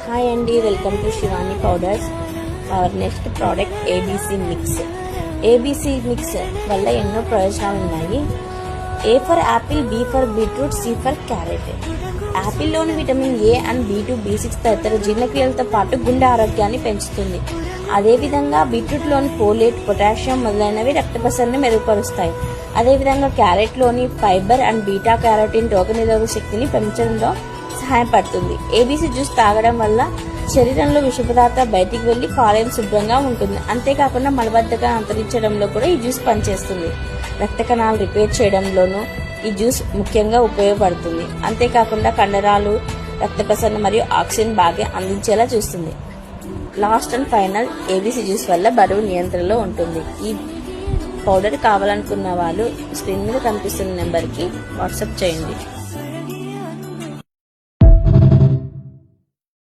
Hi అండి, welcome to Shivani powders. Our next product ABC mix. ABC mix వల్ల ఎన్నో ప్రయోజనాలు ఉన్నాయి. A for apple, B for beetroot, C for carrot. యాపిల్లోని vitamin A and B2, B6 తదితర జీర్ణక్రియలతో పాటు గుండె ఆరోగ్యాన్ని పెంచుతుంది. అదేవిధంగా బీట్రూట్లోని ఫోలేట్, పొటాషియం మొదలైనవి రక్త ప్రసరణని మెరుగుపరుస్తాయి. అదేవిధంగా క్యారెట్లోని ఫైబర్ అండ్ బీటా క్యారోటిన్ రోగనిరోధక శక్తిని పెంచడంలో సహాయపడుతుంది. ఏబీసీ జ్యూస్ తాగడం వల్ల శరీరంలో విష పదార్థాలు బయటికి వెళ్లి కాలేయం శుభ్రంగా ఉంటుంది. అంతేకాకుండా మలబద్ధకాన్ని అంతరించడంలో కూడా ఈ జ్యూస్ పనిచేస్తుంది. రక్త కణాలు రిపేర్ చేయడంలోనూ ఈ జ్యూస్ ముఖ్యంగా ఉపయోగపడుతుంది. అంతేకాకుండా కండరాలు, రక్త ప్రసరణ మరియు ఆక్సిజన్ బాగా అందించేలా చూస్తుంది. Last and final, ABC juice వల్ల బరువు నియంత్రణలో ఉంటుంది. ఈ పౌడర్ కావాలనుకున్న వాళ్ళు స్క్రీన్ మీద కనిపిస్తున్న నెంబర్కి వాట్సాప్ చేయండి.